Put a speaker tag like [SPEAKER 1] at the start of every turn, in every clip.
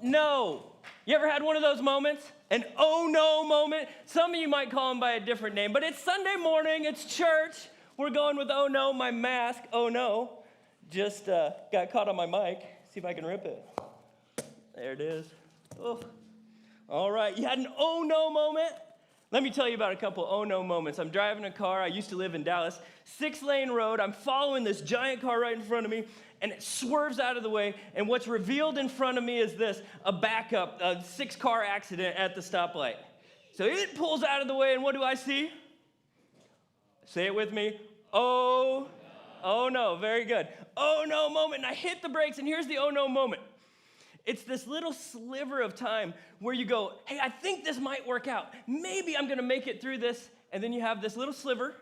[SPEAKER 1] no. You ever had one of those moments? An oh no moment? Some of you might call them by a different name, but it's Sunday morning, it's church. We're going with oh no, my mask, oh no. Just got caught on my mic. See if I can rip it. There it is. Oh. All right, you had an oh no moment? Let me tell you about a couple oh no moments. I'm driving a car. I used to live in Dallas. 6-lane road. I'm following this giant car right in front of me, and it swerves out of the way. And what's revealed in front of me is this, a backup, a 6-car accident at the stoplight. So it pulls out of the way, and what do I see? Say it with me. Oh no, very good. Oh no moment, and I hit the brakes, and here's the oh no moment. It's this little sliver of time where you go, hey, I think this might work out. Maybe I'm going to make it through this. And then you have this little sliver.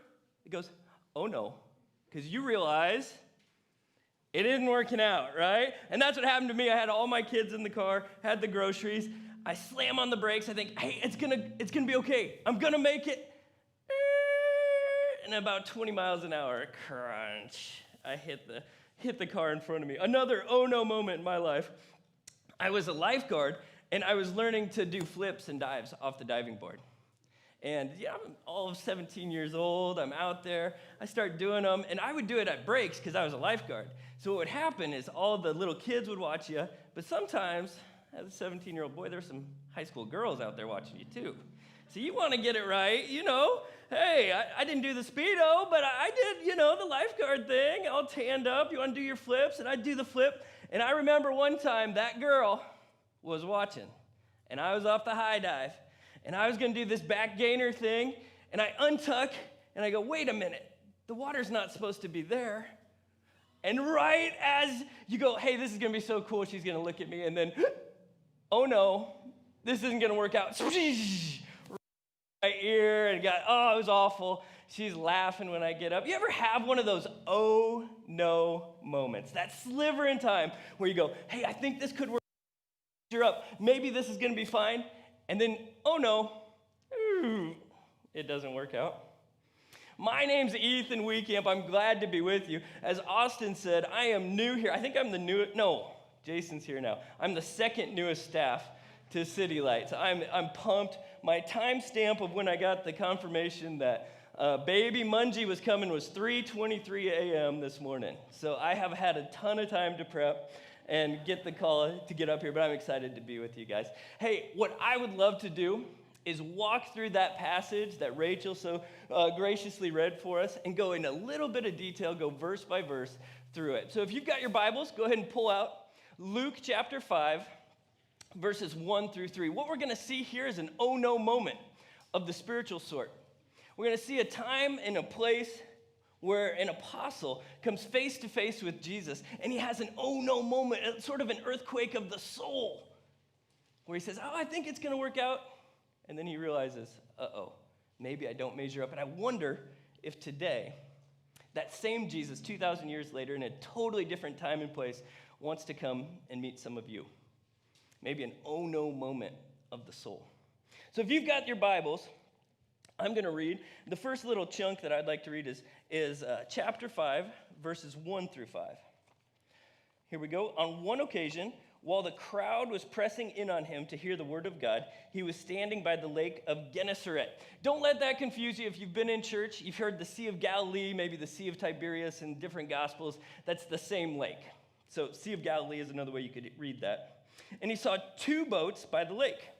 [SPEAKER 1] It goes, oh, no, because you realize it isn't working out, right? And that's what happened to me. I had all my kids in the car, had the groceries. I slam on the brakes. I think, hey, it's gonna be okay. I'm going to make it. And about 20 miles an hour, crunch. I hit the car in front of me. Another oh, no moment in my life. I was a lifeguard, and I was learning to do flips and dives off the diving board. And yeah, I'm all of 17 years old. I'm out there. I start doing them, and I would do it at breaks because I was a lifeguard. So what would happen is all the little kids would watch you, but sometimes, as a 17-year-old boy, there's some high school girls out there watching you too. So you want to get it right, you know. Hey, I didn't do the Speedo, but I did, the lifeguard thing, all tanned up. You want to do your flips? And I'd do the flip. And I remember one time that girl was watching, and I was off the high dive, and I was going to do this back gainer thing, and I untuck, and I go, wait a minute, the water's not supposed to be there. And right as you go, hey, this is going to be so cool, she's going to look at me, and then, oh no, this isn't going to work out. My ear, and it was awful. She's laughing when I get up. You ever have one of those oh no moments? That sliver in time where you go, hey, I think this could work. You're up. Maybe this is going to be fine. And then, oh no, it doesn't work out. My name's Ethan Weekamp. I'm glad to be with you. As Austin said, I am new here. I think I'm the newest. No, Jason's here now. I'm the second newest staff to City Lights. I'm pumped. My timestamp of when I got the confirmation that baby Mungie was coming was 3:23 a.m. this morning. So I have had a ton of time to prep and get the call to get up here, but I'm excited to be with you guys. Hey, what I would love to do is walk through that passage that Rachel so graciously read for us and go in a little bit of detail, go verse by verse through it. So if you've got your Bibles, go ahead and pull out Luke chapter 5, verses 1 through 3. What we're going to see here is an oh no moment of the spiritual sort. We're going to see a time and a place where an apostle comes face to face with Jesus, and he has an oh no moment, sort of an earthquake of the soul, where he says, oh, I think it's going to work out. And then he realizes, maybe I don't measure up. And I wonder if today, that same Jesus, 2,000 years later, in a totally different time and place, wants to come and meet some of you. Maybe an oh no moment of the soul. So if you've got your Bibles, I'm going to read. The first little chunk that I'd like to read is chapter 5, verses 1 through 5. Here we go. On one occasion, while the crowd was pressing in on him to hear the word of God, he was standing by the lake of Gennesaret. Don't let that confuse you. If you've been in church, you've heard the Sea of Galilee, maybe the Sea of Tiberias in different Gospels. That's the same lake. So Sea of Galilee is another way you could read that. And he saw 2 boats by the lake,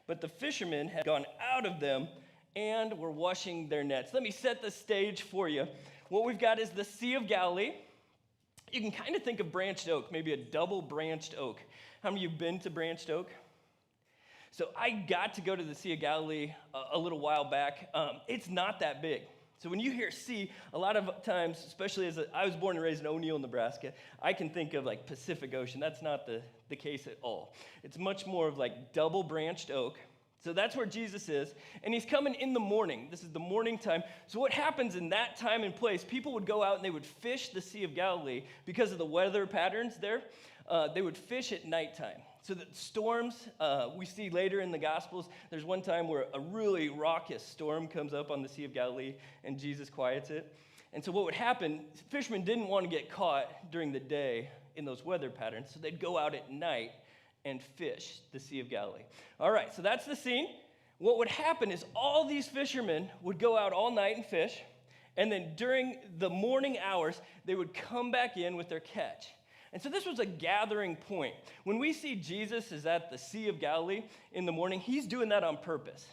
[SPEAKER 1] but the fishermen had gone out of them and were washing their nets. Let me set the stage for you. What we've got is the Sea of Galilee. You can kind of think of branched oak, maybe a double branched oak. How many of you have been to branched oak? So I got to go to the Sea of Galilee a little while back. It's not that big. So when you hear sea, a lot of times, especially I was born and raised in O'Neill, Nebraska, I can think of like Pacific Ocean. That's not the case at all. It's much more of like double branched oak. So that's where Jesus is, and he's coming in the morning. This is the morning time. So what happens in that time and place, people would go out and they would fish the Sea of Galilee because of the weather patterns there. They would fish at nighttime. So that storms, we see later in the Gospels, there's one time where a really raucous storm comes up on the Sea of Galilee, and Jesus quiets it. And so what would happen, fishermen didn't want to get caught during the day in those weather patterns, so they'd go out at night and fish the Sea of Galilee. All right, so that's the scene. What would happen is all these fishermen would go out all night and fish, and then during the morning hours, they would come back in with their catch. And so this was a gathering point. When we see Jesus is at the Sea of Galilee in the morning, he's doing that on purpose.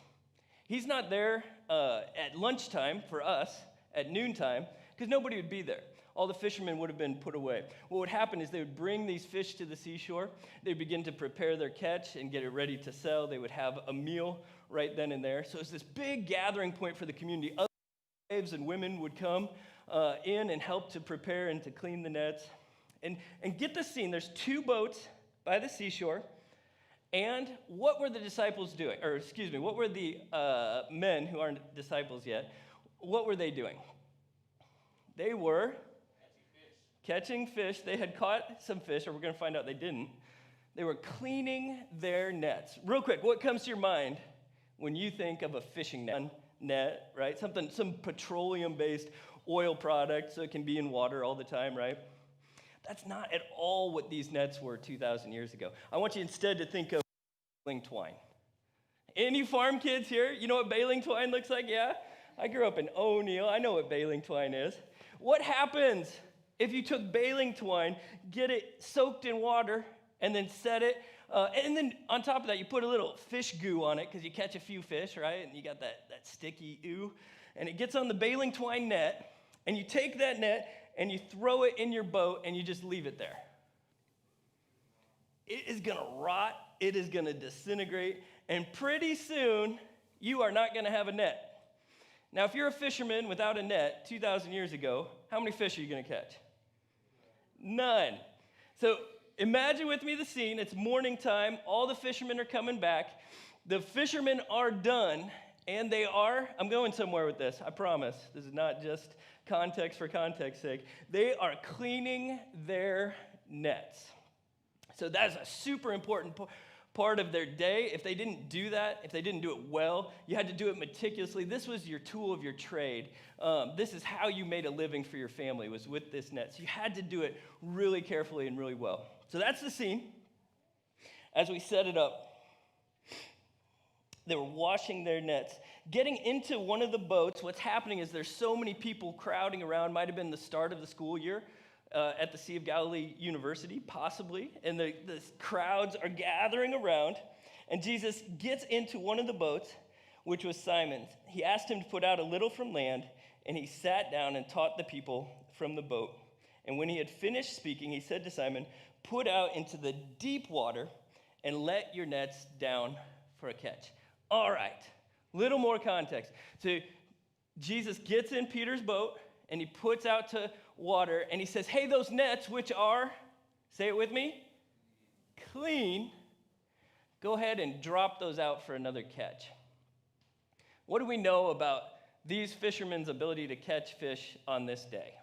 [SPEAKER 1] He's not there at lunchtime for us, at noontime, because nobody would be there. All the fishermen would have been put away. What would happen is they would bring these fish to the seashore. They'd begin to prepare their catch and get it ready to sell. They would have a meal right then and there. So it's this big gathering point for the community. Other slaves and women would come in and help to prepare and to clean the nets. And get the scene. There's 2 boats by the seashore. And what were the disciples doing? Or excuse me, what were the men who aren't disciples yet? What were they doing? They were catching fish. They had caught some fish, or we're going to find out they didn't. They were cleaning their nets. Real quick, what comes to your mind when you think of a fishing net, right? Some petroleum-based oil product, so it can be in water all the time, right? That's not at all what these nets were 2,000 years ago. I want you instead to think of baling twine. Any farm kids here? You know what baling twine looks like? Yeah? I grew up in O'Neill. I know what baling twine is. What happens if you took baling twine, get it soaked in water, and then set it, and then on top of that, you put a little fish goo on it because you catch a few fish, right? And you got that sticky ooh, and it gets on the baling twine net, and you take that net and you throw it in your boat, and you just leave it there. It is going to rot. It is going to disintegrate, and pretty soon, you are not going to have a net. Now, if you're a fisherman without a net 2,000 years ago, how many fish are you going to catch? None. So imagine with me the scene. It's morning time. All the fishermen are coming back. The fishermen are done, and they are, I'm going somewhere with this, I promise. This is not just context for context's sake. They are cleaning their nets. So that's a super important part of their day. If they didn't do that, if they didn't do it well, you had to do it meticulously. This was your tool of your trade. This is how you made a living for your family, was with this net. So you had to do it really carefully and really well. So that's the scene. As we set it up, they were washing their nets. Getting into one of the boats, what's happening is there's so many people crowding around. Might have been the start of the school year. At the Sea of Galilee University, possibly, and the crowds are gathering around, and Jesus gets into one of the boats, which was Simon's. He asked him to put out a little from land, and he sat down and taught the people from the boat. And when he had finished speaking, he said to Simon, "Put out into the deep water and let your nets down for a catch." All right, little more context. So Jesus gets in Peter's boat, and he puts out to water, and he says, hey, those nets, which are, say it with me, clean, go ahead and drop those out for another catch. What do we know about these fishermen's ability to catch fish on this day?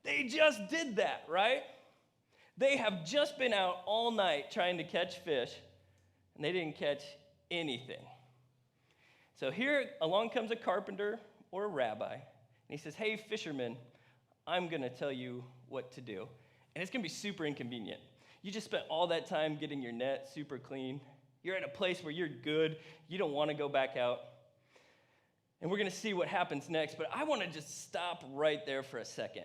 [SPEAKER 1] They just did that, right? They have just been out all night trying to catch fish, and they didn't catch anything. So here along comes a carpenter or a rabbi, and he says, hey, fishermen, I'm going to tell you what to do. And it's going to be super inconvenient. You just spent all that time getting your net super clean. You're at a place where you're good. You don't want to go back out. And we're going to see what happens next. But I want to just stop right there for a second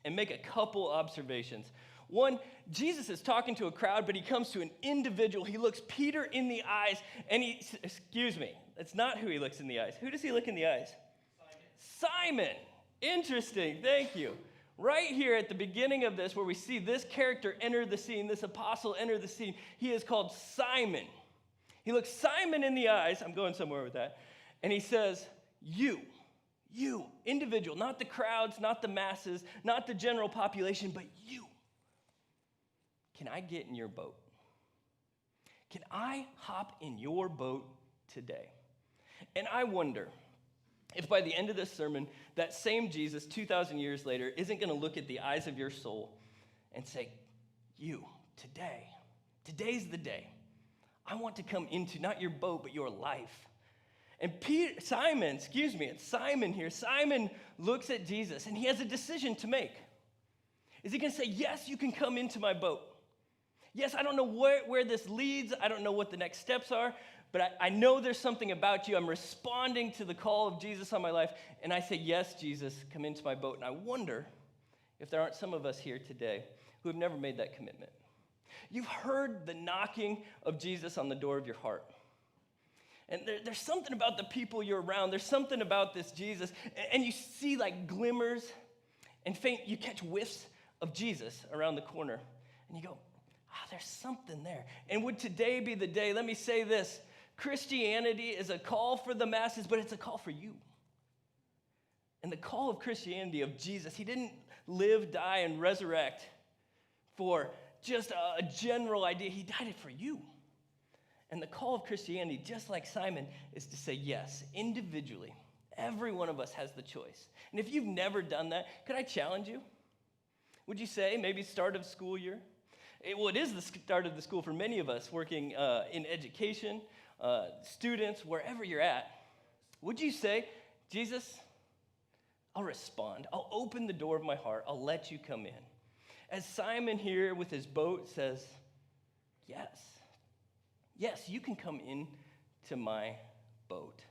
[SPEAKER 1] and make a couple observations. One, Jesus is talking to a crowd, but he comes to an individual. He looks Peter in the eyes, and excuse me, that's not who he looks in the eyes. Who does he look in the eyes? Simon. Interesting. Thank you. Right here at the beginning of this, where we see this character enter the scene, this apostle enter the scene, he is called Simon. He looks Simon in the eyes. I'm going somewhere with that. And he says, you, individual, not the crowds, not the masses, not the general population, but you. Can I get in your boat? Can I hop in your boat today? And I wonder if by the end of this sermon, that same Jesus 2,000 years later isn't going to look at the eyes of your soul and say, you, today's the day. I want to come into not your boat, but your life. And it's Simon here. Simon looks at Jesus, and he has a decision to make. Is he going to say, yes, you can come into my boat? Yes, I don't know where this leads. I don't know what the next steps are, but I know there's something about you. I'm responding to the call of Jesus on my life, and I say, yes, Jesus, come into my boat. And I wonder if there aren't some of us here today who have never made that commitment. You've heard the knocking of Jesus on the door of your heart. And there's something about the people you're around. There's something about this Jesus. And you see like glimmers and faint. You catch whiffs of Jesus around the corner. And you go, there's something there. And would today be the day? Let me say this. Christianity is a call for the masses, but it's a call for you. And the call of Christianity, of Jesus, he didn't live, die, and resurrect for just a general idea. He died it for you. And the call of Christianity, just like Simon, is to say yes, individually. Every one of us has the choice. And if you've never done that, could I challenge you? Would you say maybe start of school year? It is the start of the school for many of us working in education, students, wherever you're at. Would you say, Jesus, I'll respond. I'll open the door of my heart. I'll let you come in. As Simon here with his boat says, yes. Yes, you can come into my boat.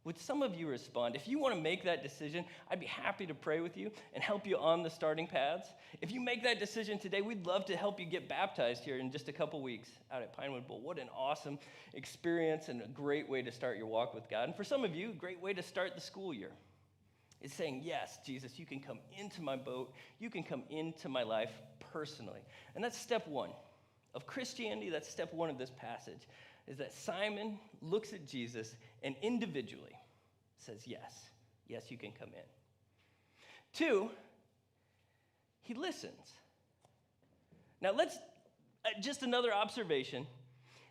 [SPEAKER 1] Would some of you respond? If you want to make that decision, I'd be happy to pray with you and help you on the starting paths. If you make that decision today, we'd love to help you get baptized here in just a couple weeks out at Pinewood Bowl. What an awesome experience and a great way to start your walk with God. And for some of you, a great way to start the school year is saying, yes, Jesus, you can come into my boat. You can come into my life personally. And that's step one. Of Christianity, that's step one of this passage, is that Simon looks at Jesus and individually says, yes, you can come in. 2, he listens. Now just another observation.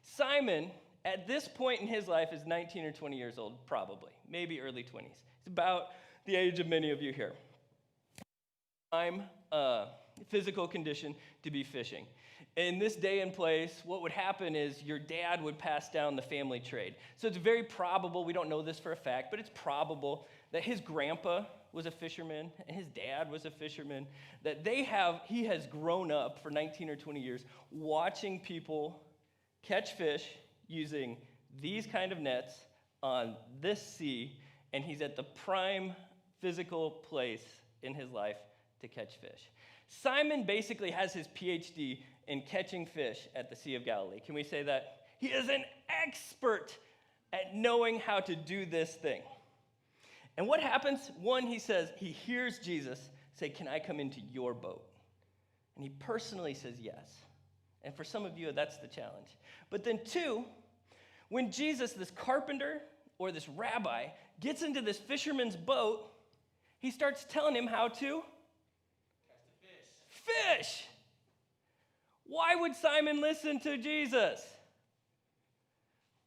[SPEAKER 1] Simon, at this point in his life, is 19 or 20 years old, probably, maybe early 20s. He's about the age of many of you here. Physical condition to be fishing. In this day and place, what would happen is your dad would pass down the family trade. So it's very probable, we don't know this for a fact, but it's probable that his grandpa was a fisherman and his dad was a fisherman, that he has grown up for 19 or 20 years watching people catch fish using these kind of nets on this sea, and he's at the prime physical place in his life to catch fish. Simon basically has his PhD in catching fish at the Sea of Galilee. Can we say that? He is an expert at knowing how to do this thing. And what happens? One, he hears Jesus say, can I come into your boat? And he personally says yes. And for some of you, that's the challenge. But then 2, when Jesus, this carpenter or this rabbi, gets into this fisherman's boat, he starts telling him how to fish. Why would Simon listen to Jesus?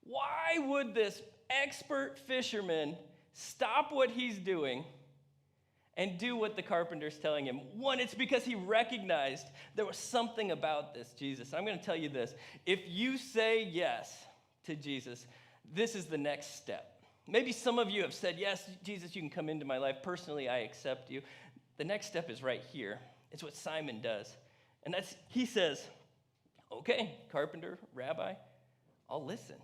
[SPEAKER 1] Why would this expert fisherman stop what he's doing and do what the carpenter's telling him? One, it's because he recognized there was something about this Jesus. I'm going to tell you this. If you say yes to Jesus, this is the next step. Maybe some of you have said, yes, Jesus, you can come into my life. Personally, I accept you. The next step is right here. It's what Simon does. And he says, okay, carpenter, rabbi, I'll listen.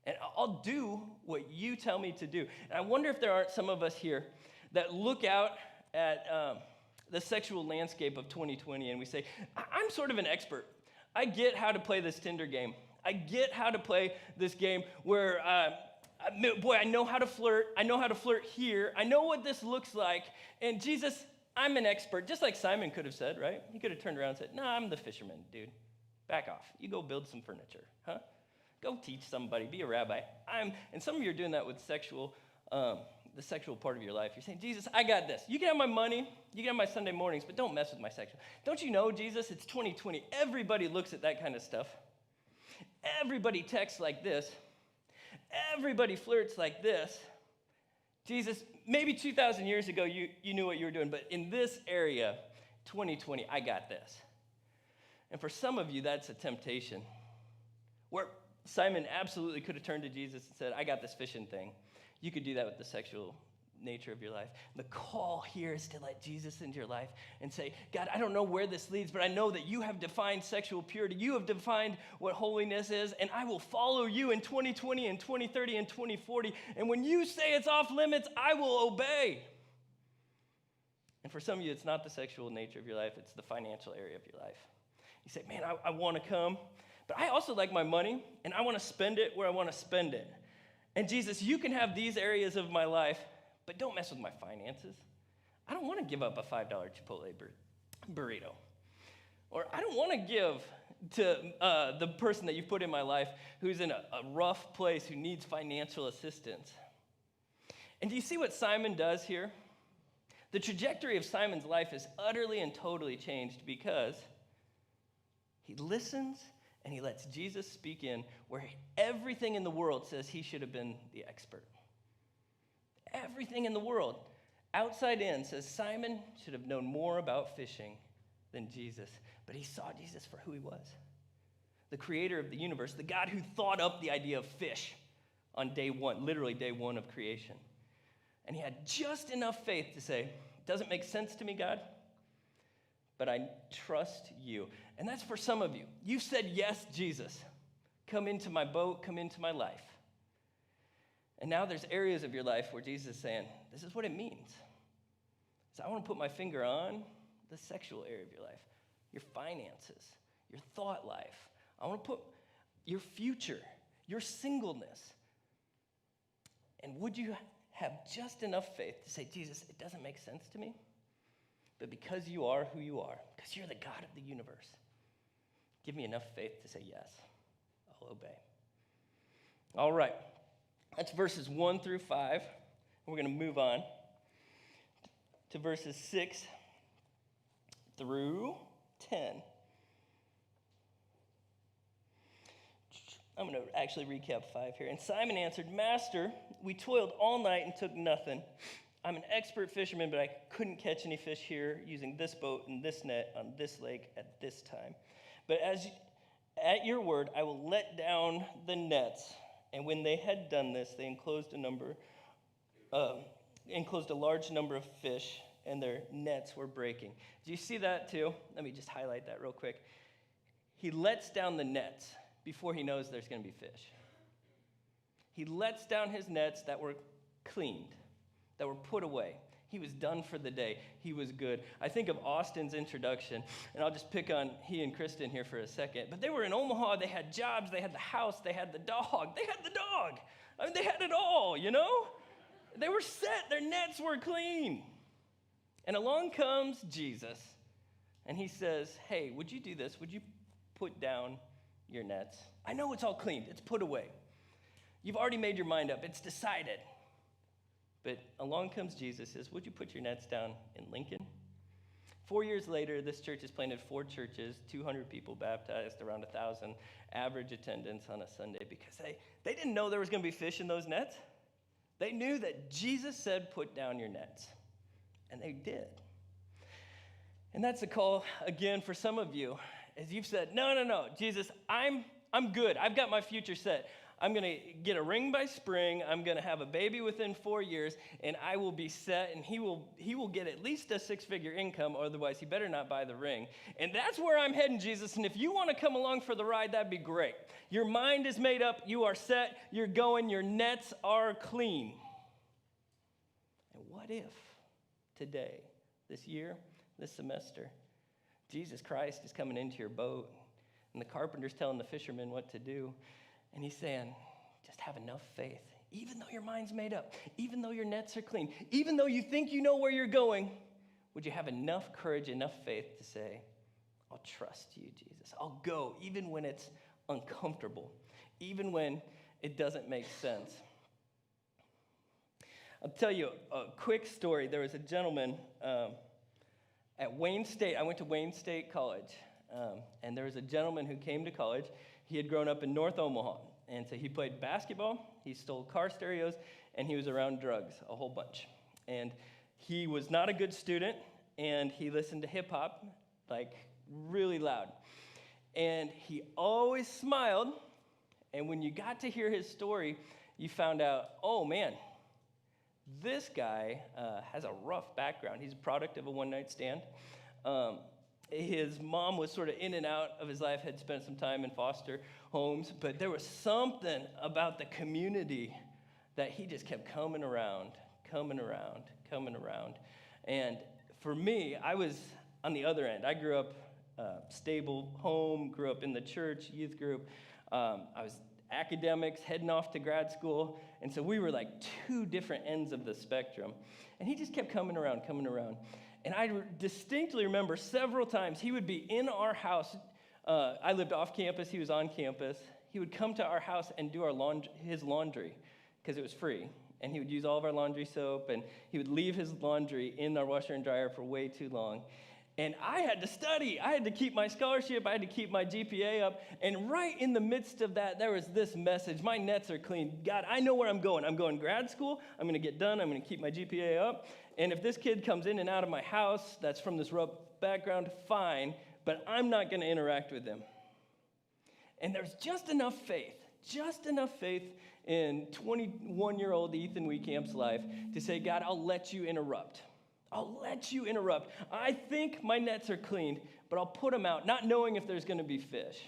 [SPEAKER 1] And I'll do what you tell me to do. And I wonder if there aren't some of us here that look out at the sexual landscape of 2020 and we say, I'm sort of an expert. I get how to play this Tinder game. I get how to play this game where, I know how to flirt. I know how to flirt here. I know what this looks like. And Jesus, I'm an expert, just like Simon could have said, right? He could have turned around and said, no, I'm the fisherman, dude. Back off. You go build some furniture, huh? Go teach somebody, be a rabbi. And some of you are doing that with the sexual part of your life. You're saying, Jesus, I got this. You can have my money, you can have my Sunday mornings, but don't mess with my sexual. Don't you know, Jesus, it's 2020. Everybody looks at that kind of stuff. Everybody texts like this. Everybody flirts like this. Jesus, maybe 2,000 years ago, you knew what you were doing, but in this area, 2020, I got this. And for some of you, that's a temptation. Where Simon absolutely could have turned to Jesus and said, I got this fishing thing. You could do that with the sexual nature of your life. The call here is to let Jesus into your life and say, God, I don't know where this leads, but I know that you have defined sexual purity. You have defined what holiness is, and I will follow you in 2020 and 2030 and 2040. And when you say it's off limits, I will obey. And for some of you, it's not the sexual nature of your life, it's the financial area of your life. You say, man, I want to come, but I also like my money, and I want to spend it where I want to spend it. And Jesus, you can have these areas of my life, but don't mess with my finances. I don't want to give up a $5 Chipotle burrito. Or I don't want to give to the person that you've put in my life who's in a rough place, who needs financial assistance. And do you see what Simon does here? The trajectory of Simon's life is utterly and totally changed because he listens and he lets Jesus speak in where everything in the world says he should have been the expert. Everything in the world, outside in, says Simon should have known more about fishing than Jesus. But he saw Jesus for who he was. The creator of the universe, the God who thought up the idea of fish on day one, literally day one of creation. And he had just enough faith to say, it doesn't make sense to me, God, but I trust you. And that's for some of you. You've said, yes, Jesus, come into my boat, come into my life. And now there's areas of your life where Jesus is saying, this is what it means. So I want to put my finger on the sexual area of your life, your finances, your thought life. I want to put your future, your singleness. And would you have just enough faith to say, Jesus, it doesn't make sense to me, but because you are who you are, because you're the God of the universe, give me enough faith to say yes, I'll obey. All right. That's verses 1 through 5. We're going to move on to verses 6 through 10. I'm going to actually recap 5 here. And Simon answered, Master, we toiled all night and took nothing. I'm an expert fisherman, but I couldn't catch any fish here using this boat and this net on this lake at this time. But at your word, I will let down the nets. And when they had done this, they enclosed a large number of fish, and their nets were breaking. Do you see that too? Let me just highlight that real quick. He lets down the nets before he knows there's going to be fish. He lets down his nets that were cleaned, that were put away. He was done for the day. He was good. I think of Austin's introduction, and I'll just pick on he and Kristen here for a second. But they were in Omaha. They had jobs. They had the house. They had the dog. They had the dog. I mean, they had it all, you know? They were set. Their nets were clean. And along comes Jesus, and he says, hey, would you do this? Would you put down your nets? I know it's all cleaned. It's put away. You've already made your mind up. It's decided. But along comes Jesus, says, would you put your nets down in Lincoln? 4 years later, this church has planted 4 churches, 200 people baptized, around 1,000 average attendance on a Sunday because they didn't know there was going to be fish in those nets. They knew that Jesus said, put down your nets. And they did. And that's a call, again, for some of you, as you've said, no, Jesus, I'm good. I've got my future set. I'm going to get a ring by spring. I'm going to have a baby within 4 years, and I will be set, and he will get at least a 6-figure income, otherwise he better not buy the ring. And that's where I'm heading, Jesus, and if you want to come along for the ride, that'd be great. Your mind is made up. You are set. You're going. Your nets are clean. And what if today, this year, this semester, Jesus Christ is coming into your boat, and the carpenter's telling the fishermen what to do, and he's saying, just have enough faith. Even though your mind's made up, even though your nets are clean, even though you think you know where you're going, would you have enough courage, enough faith to say, I'll trust you, Jesus. I'll go, even when it's uncomfortable, even when it doesn't make sense. I'll tell you a quick story. There was a gentleman at Wayne State. I went to Wayne State College, and there was a gentleman who came to college. He had grown up in North Omaha, and so he played basketball, he stole car stereos, and he was around drugs, a whole bunch. And he was not a good student, and he listened to hip-hop, like, really loud. And he always smiled, and when you got to hear his story, you found out, oh, man, This guy has a rough background. He's a product of a one-night stand. His mom was sort of in and out of his life, had spent some time in foster homes, but there was something about the community that he just kept coming around. And for me, I was on the other end. I grew up stable home, grew up in the church, youth group. I was academics, heading off to grad school, and so we were like two different ends of the spectrum. And he just kept coming around. And I distinctly remember several times he would be in our house. I lived off campus. He was on campus. He would come to our house and do his laundry because it was free. And he would use all of our laundry soap, and he would leave his laundry in our washer and dryer for way too long. And I had to study. I had to keep my scholarship. I had to keep my GPA up. And right in the midst of that, there was this message. My nets are clean. God, I know where I'm going. I'm going grad school. I'm going to get done. I'm going to keep my GPA up. And if this kid comes in and out of my house that's from this rough background, fine. But I'm not going to interact with him. And there's just enough faith in 21-year-old Ethan Weekamp's life to say, God, I'll let you interrupt. I think my nets are cleaned, but I'll put them out, not knowing if there's going to be fish.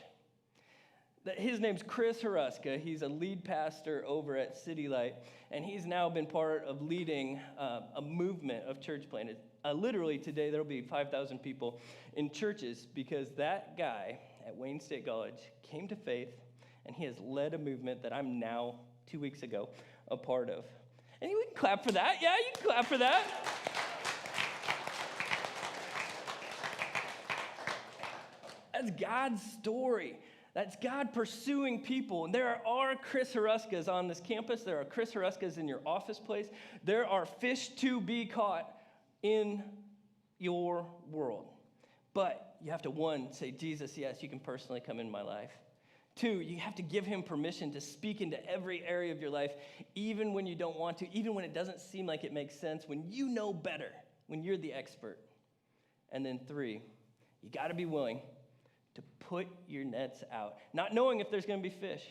[SPEAKER 1] His name's Chris Haruska. He's a lead pastor over at City Light, and he's now been part of leading a movement of church planted. Literally today, there'll be 5,000 people in churches because that guy at Wayne State College came to faith, and he has led a movement that I'm now, 2 weeks ago, a part of. And you can clap for that. Yeah, you can clap for that. That's God's story. That's God pursuing people. And there are Chris Haruskas on this campus. There are Chris Haruskas in your office place. There are fish to be caught in your world. But you have to, one, say, Jesus, yes, you can personally come in my life. Two, you have to give him permission to speak into every area of your life, even when you don't want to, even when it doesn't seem like it makes sense, when you know better, when you're the expert. And then three, you got to be willing to put your nets out, not knowing if there's going to be fish,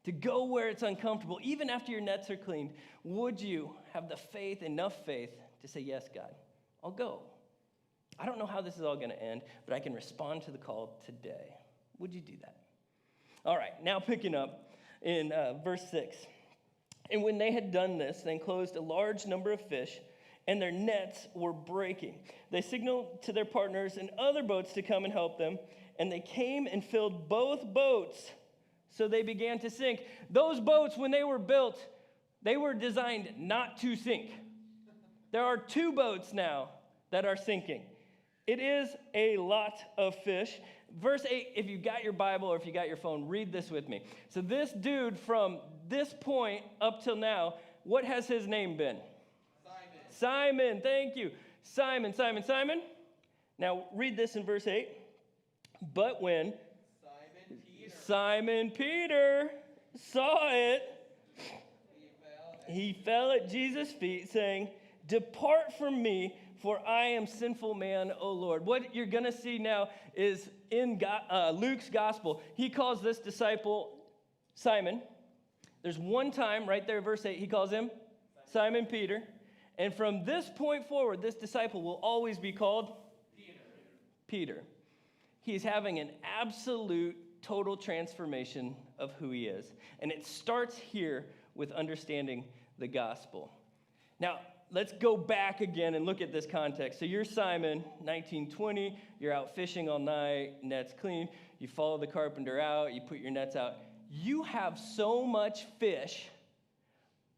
[SPEAKER 1] to go where it's uncomfortable. Even after your nets are cleaned, would you have the faith, enough faith, to say, yes, God, I'll go. I don't know how this is all going to end, but I can respond to the call today. Would you do that? All right, now picking up in verse 6. And when they had done this, they enclosed a large number of fish, and their nets were breaking. They signaled to their partners in other boats to come and help them, and they came and filled both boats, so they began to sink. Those boats, when they were built, they were designed not to sink. There are 2 boats now that are sinking. It is a lot of fish. Verse 8, if you got your Bible or if you got your phone, read this with me. So this dude from this point up till now, what has his name been? Simon, thank you. Simon. Now read this in verse 8. But when Simon Peter saw it, he fell at Jesus' feet, saying, "Depart from me, for I am sinful man, O Lord." What you're going to see now is in Luke's gospel, he calls this disciple Simon. There's one time right there, verse 8, he calls him Simon Peter. And from this point forward, this disciple will always be called Peter. He's having an absolute, total transformation of who he is. And it starts here with understanding the gospel. Now, let's go back again and look at this context. So you're Simon, 1920. You're out fishing all night, nets clean. You follow the carpenter out. You put your nets out. You have so much fish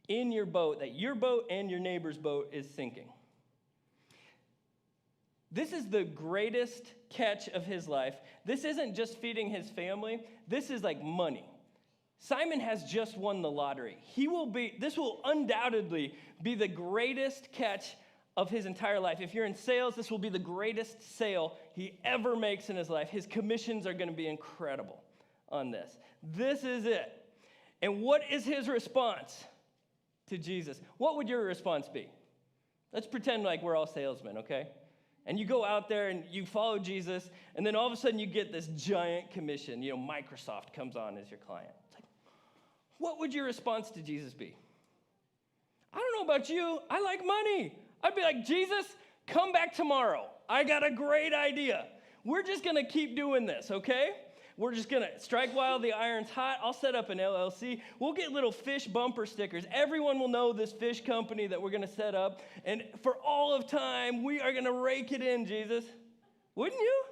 [SPEAKER 1] in your boat that your boat and your neighbor's boat is sinking. This is the greatest catch of his life. This isn't just feeding his family. This is like money. Simon has just won the lottery. This will undoubtedly be the greatest catch of his entire life. If you're in sales, this will be the greatest sale he ever makes in his life. His commissions are going to be incredible on this. This is it. And what is his response to Jesus? What would your response be? Let's pretend like we're all salesmen, okay? And you go out there and you follow Jesus, and then all of a sudden you get this giant commission. Microsoft comes on as your client. It's like, what would your response to Jesus be? I don't know about you. I like money. I'd be like, Jesus, come back tomorrow. I got a great idea. We're just going to keep doing this, okay? We're just going to strike while the iron's hot. I'll set up an LLC. We'll get little fish bumper stickers. Everyone will know this fish company that we're going to set up. And for all of time, we are going to rake it in, Jesus. Wouldn't you?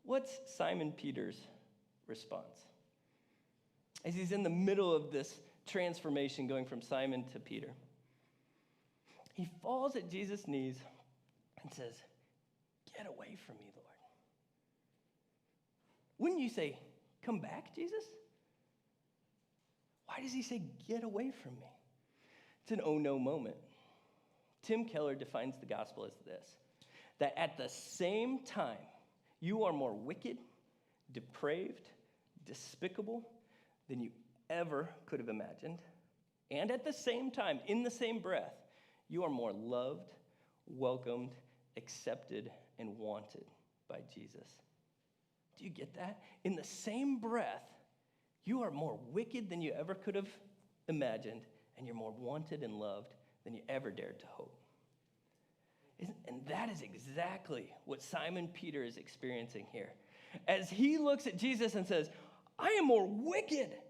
[SPEAKER 1] What's Simon Peter's response? As he's in the middle of this transformation going from Simon to Peter, he falls at Jesus' knees and says, "Get away from me, Lord." Wouldn't you say, "Come back, Jesus"? Why does he say, "Get away from me"? It's an oh no moment. Tim Keller defines the gospel as this: that at the same time, you are more wicked, depraved, despicable than you ever could have imagined. And at the same time, in the same breath, you are more loved, welcomed, accepted, and wanted by Jesus. Do you get that? In the same breath, you are more wicked than you ever could have imagined, and you're more wanted and loved than you ever dared to hope. And that is exactly what Simon Peter is experiencing here. As he looks at Jesus and says, "I am more wicked.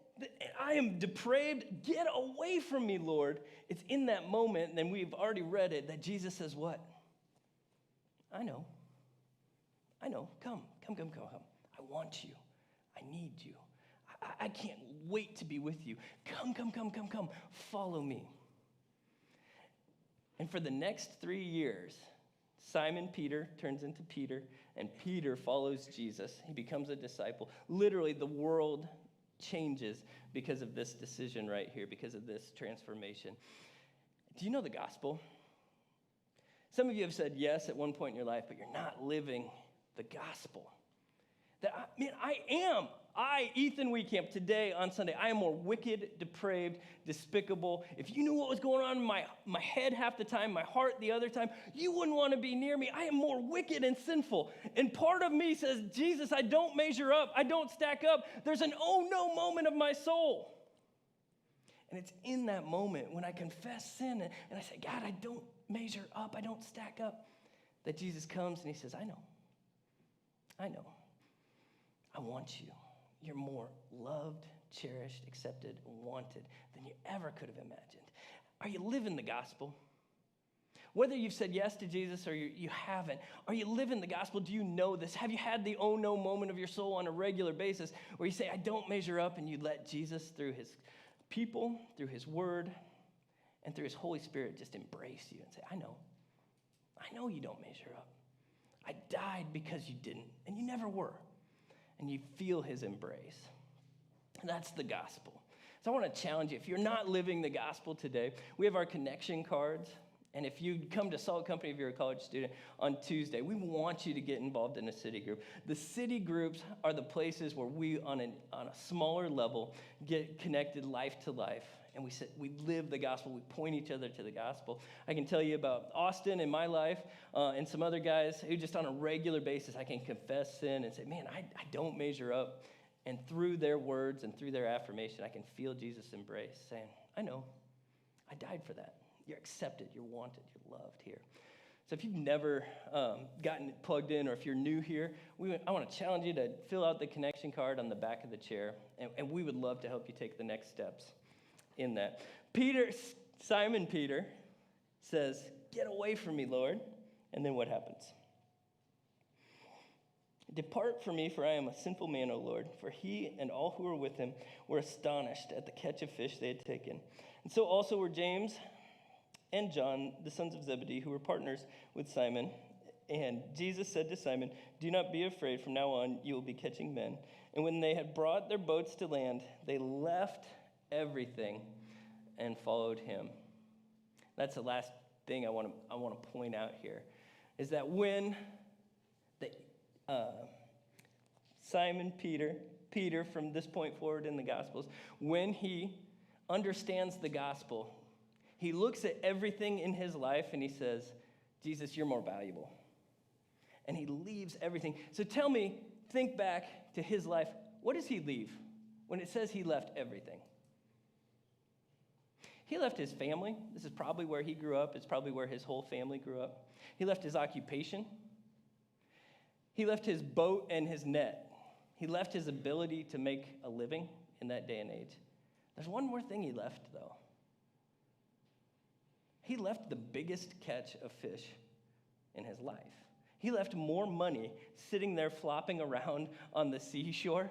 [SPEAKER 1] I am depraved. Get away from me, Lord." It's in that moment, and we've already read it, that Jesus says what? I know. Come. I want you. I need you. I can't wait to be with you. Come. Follow me. And for the next 3 years, Simon Peter turns into Peter, and Peter follows Jesus. He becomes a disciple. Literally, the world changes because of this decision right here, because of this transformation. Do you know the gospel? Some of you have said yes at one point in your life, but you're not living the gospel. Ethan Weekamp, today on Sunday, I am more wicked, depraved, despicable. If you knew what was going on in my head half the time, my heart the other time, you wouldn't want to be near me. I am more wicked and sinful. And part of me says, Jesus, I don't measure up. I don't stack up. There's an oh no moment of my soul. And it's in that moment when I confess sin and I say, God, I don't measure up. I don't stack up. That Jesus comes and he says, I know. I want you. You're more loved, cherished, accepted, wanted than you ever could have imagined. Are you living the gospel? Whether you've said yes to Jesus or you haven't, are you living the gospel? Do you know this? Have you had the oh no moment of your soul on a regular basis where you say, I don't measure up, and you let Jesus, through his people, through his word, and through his Holy Spirit, just embrace you and say, I know you don't measure up. I died because you didn't, and you never were. And you feel his embrace. That's the gospel. So I want to challenge you. If you're not living the gospel today, we have our connection cards. And if you come to Salt Company, if you're a college student, on Tuesday, we want you to get involved in a city group. The city groups are the places where we, on a smaller level, get connected life to life. And we live the gospel. We point each other to the gospel. I can tell you about Austin in my life and some other guys who just on a regular basis, I can confess sin and say, man, I don't measure up. And through their words and through their affirmation, I can feel Jesus' embrace, saying, I know, I died for that. You're accepted, you're wanted, you're loved here. So if you've never gotten plugged in, or if you're new here, I want to challenge you to fill out the connection card on the back of the chair, and we would love to help you take the next steps in that. Simon Peter says, get away from me, Lord. And then what happens? Depart from me, for I am a sinful man, O Lord. For he and all who were with him were astonished at the catch of fish they had taken. And so also were James and John, the sons of Zebedee, who were partners with Simon. And Jesus said to Simon, do not be afraid. From now on, you will be catching men. And when they had brought their boats to land, they left everything and followed him. That's the last thing I want to point out here, is that when Simon Peter from this point forward in the Gospels, when he understands the gospel, he looks at everything in his life and he says, Jesus, you're more valuable. And he leaves everything. So tell me, think back to his life. What does he leave when it says he left everything? He left his family. This is probably where he grew up. It's probably where his whole family grew up. He left his occupation. He left his boat and his net. He left his ability to make a living in that day and age. There's one more thing he left, though. He left the biggest catch of fish in his life. He left more money sitting there flopping around on the seashore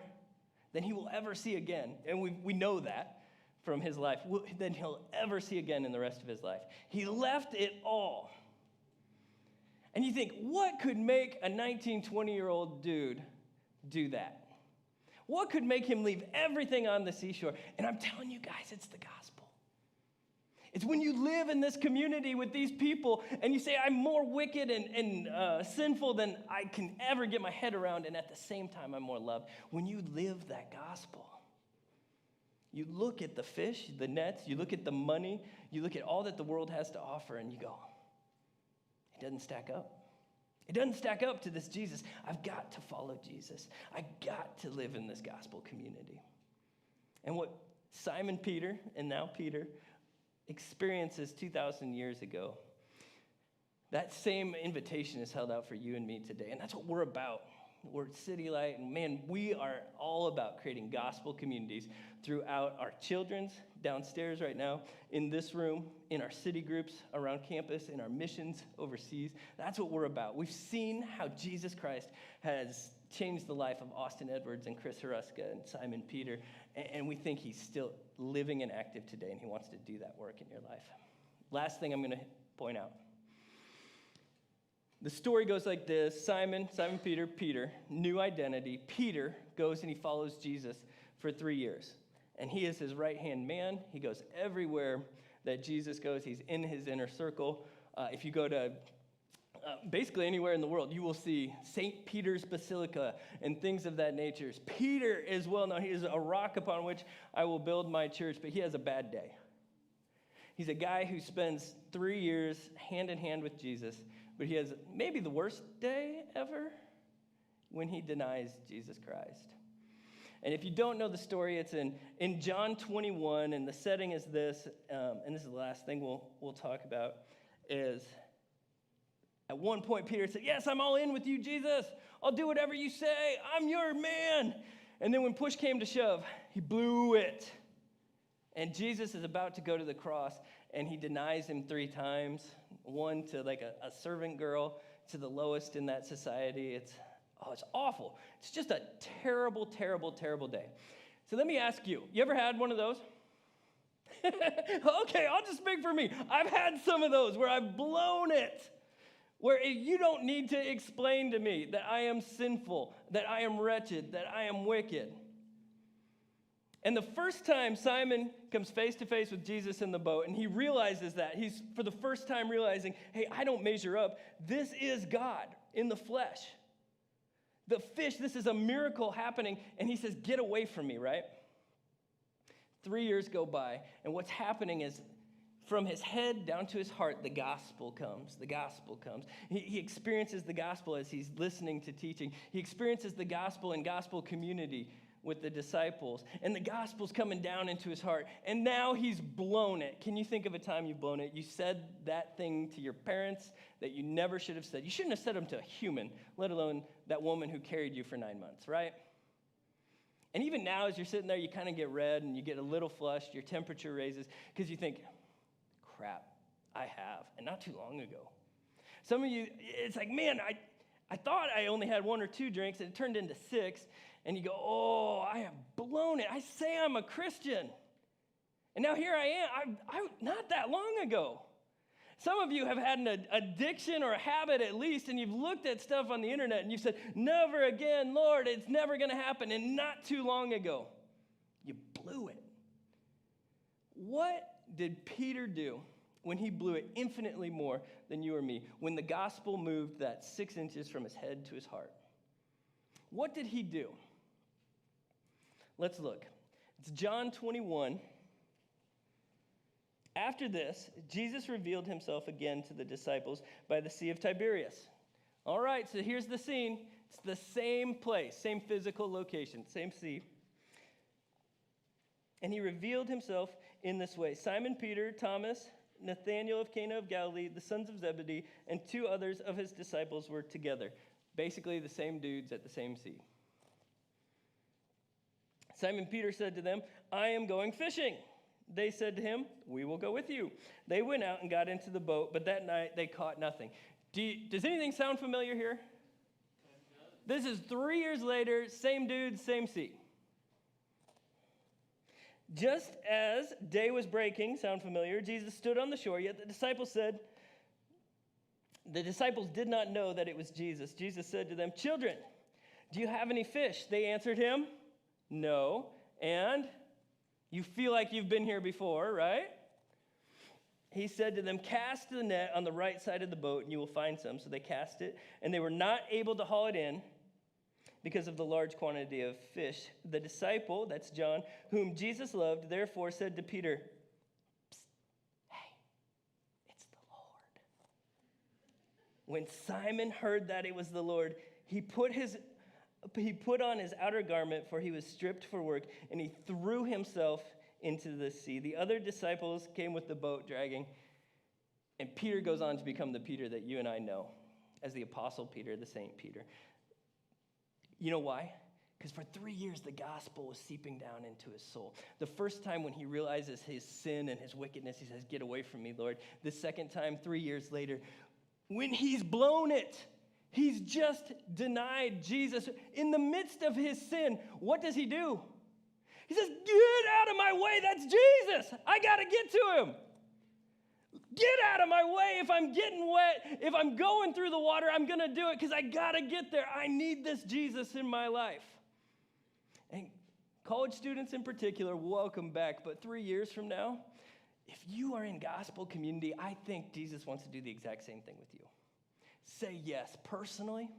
[SPEAKER 1] than he will ever see again. And we know that from his life, than he'll ever see again in the rest of his life. He left it all. And you think, what could make a 19, 20-year-old dude do that? What could make him leave everything on the seashore? And I'm telling you guys, it's the gospel. It's when you live in this community with these people and you say, I'm more wicked and sinful than I can ever get my head around, and at the same time, I'm more loved. When you live that gospel, you look at the fish, the nets, you look at the money, you look at all that the world has to offer, and you go, it doesn't stack up. It doesn't stack up to this Jesus. I've got to follow Jesus. I got to live in this gospel community. And what Simon Peter, and now Peter, experiences 2,000 years ago, that same invitation is held out for you and me today. And that's what we're about. We're at City Light, and man, we are all about creating gospel communities throughout our children's, downstairs right now, in this room, in our city groups around campus, in our missions overseas. That's what we're about. We've seen how Jesus Christ has changed the life of Austin Edwards and Chris Haruska and Simon Peter, and we think he's still living and active today, and he wants to do that work in your life. Last thing I'm going to point out. The story goes like this. Simon Peter, new identity. Peter goes and he follows Jesus for 3 years. And he is his right-hand man. He goes everywhere that Jesus goes. He's in his inner circle. If you go to basically anywhere in the world, you will see St. Peter's Basilica and things of that nature. Peter is well known. He is a rock upon which I will build my church, but he has a bad day. He's a guy who spends 3 years hand in hand with Jesus, but he has maybe the worst day ever when he denies Jesus Christ. And if you don't know the story, it's in John 21, and the setting is this, and this is the last thing we'll talk about, is at one point Peter said, yes, I'm all in with you, Jesus. I'll do whatever you say. I'm your man. And then when push came to shove, he blew it. And Jesus is about to go to the cross, and he denies him 3 times, one to like a servant girl, to the lowest in that society. It's awful. It's just a terrible, terrible, terrible day. So let me ask you ever had one of those? Okay, I'll just speak for me. I've had some of those where I've blown it, where you don't need to explain to me that I am sinful, that I am wretched, that I am wicked. And the first time Simon comes face to face with Jesus in the boat, and he realizes that, he's for the first time realizing, hey, I don't measure up. This is God in the flesh. The fish, this is a miracle happening, and he says, get away from me, right? 3 years go by, and what's happening is from his head down to his heart, the gospel comes. The gospel comes. He experiences the gospel as he's listening to teaching. He experiences the gospel in gospel community with the disciples, and the gospel's coming down into his heart, and now he's blown it. Can you think of a time you've blown it? You said that thing to your parents that you never should have said. You shouldn't have said them to a human, let alone that woman who carried you for 9 months, right? And even now, as you're sitting there, you kind of get red, and you get a little flushed, your temperature raises, because you think, crap, I have, and not too long ago. Some of you, it's like, man, I thought I only had 1 or 2 drinks, and it turned into 6, and you go, oh, I have blown it. I say I'm a Christian. And now here I am, I not that long ago. Some of you have had an addiction or a habit at least, and you've looked at stuff on the internet, and you've said, never again, Lord, it's never going to happen. And not too long ago, you blew it. What did Peter do when he blew it infinitely more than you or me, when the gospel moved that 6 inches from his head to his heart? What did he do? Let's look. It's John 21. After this, Jesus revealed himself again to the disciples by the Sea of Tiberias. All right, so here's the scene. It's the same place, same physical location, same sea. And he revealed himself in this way. Simon Peter, Thomas, Nathanael of Cana of Galilee, the sons of Zebedee, and 2 others of his disciples were together. Basically the same dudes at the same sea. Simon Peter said to them, I am going fishing. They said to him, we will go with you. They went out and got into the boat, but that night they caught nothing. Does anything sound familiar here? This is 3 years later, same dude, same sea. Just as day was breaking, sound familiar, Jesus stood on the shore, yet the disciples did not know that it was Jesus. Jesus said to them, children, do you have any fish? They answered him, no. And you feel like you've been here before, right? He said to them, cast the net on the right side of the boat and you will find some. So they cast it, and they were not able to haul it in because of the large quantity of fish. The disciple, that's John, whom Jesus loved, therefore said to Peter, hey, it's the Lord. When Simon heard that it was the Lord, he put on his outer garment, for he was stripped for work, and he threw himself into the sea. The other disciples came with the boat dragging, and Peter goes on to become the Peter that you and I know as the Apostle Peter, the Saint Peter. You know why? Because for 3 years, the gospel was seeping down into his soul. The first time when he realizes his sin and his wickedness, he says, get away from me, Lord. The second time, 3 years later, when he's blown it, he's just denied Jesus. In the midst of his sin, what does he do? He says, get out of my way, that's Jesus. I got to get to him. Get out of my way. If I'm getting wet, if I'm going through the water, I'm going to do it because I got to get there. I need this Jesus in my life. And college students in particular, welcome back. But 3 years from now, if you are in gospel community, I think Jesus wants to do the exact same thing with you. Say yes personally.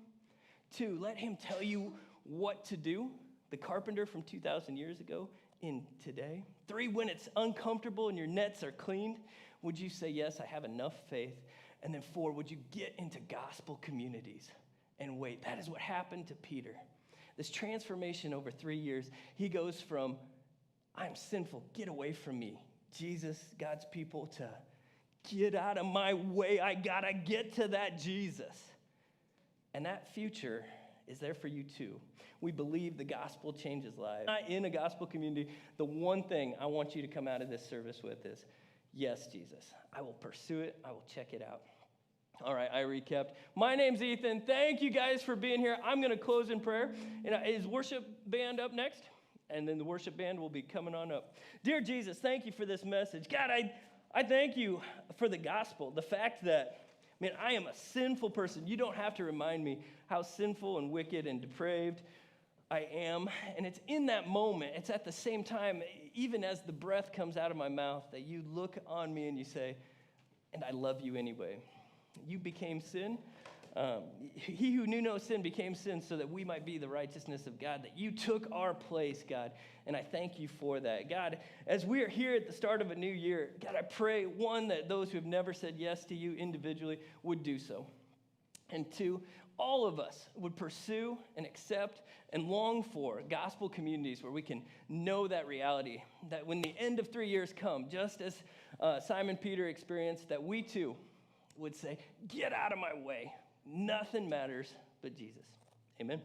[SPEAKER 1] 2, let him tell you what to do. The carpenter from 2,000 years ago in today. 3, when it's uncomfortable and your nets are cleaned, would you say, yes, I have enough faith? And then 4, would you get into gospel communities and wait? That is what happened to Peter. This transformation over 3 years, he goes from, I'm sinful, get away from me. Jesus, God's people, to get out of my way. I got to get to that Jesus. And that future is there for you too. We believe the gospel changes lives. Not in a gospel community, the one thing I want you to come out of this service with is, yes, Jesus, I will pursue it. I will check it out. All right, I recapped. My name's Ethan. Thank you guys for being here. I'm going to close in prayer. And is worship band up next? And then the worship band will be coming on up. Dear Jesus, thank you for this message. God, I thank you for the gospel, the fact that, man, I am a sinful person. You don't have to remind me how sinful and wicked and depraved I am. And it's in that moment, it's at the same time, even as the breath comes out of my mouth, that you look on me and you say, and I love you anyway. You became sin. He who knew no sin became sin so that we might be the righteousness of God, that you took our place, God, and I thank you for that. God, as we are here at the start of a new year, God, I pray, 1, that those who have never said yes to you individually would do so, and 2, all of us would pursue and accept and long for gospel communities where we can know that reality, that when the end of 3 years come, just as Simon Peter experienced, that we too would say, get out of my way. Nothing matters but Jesus. Amen.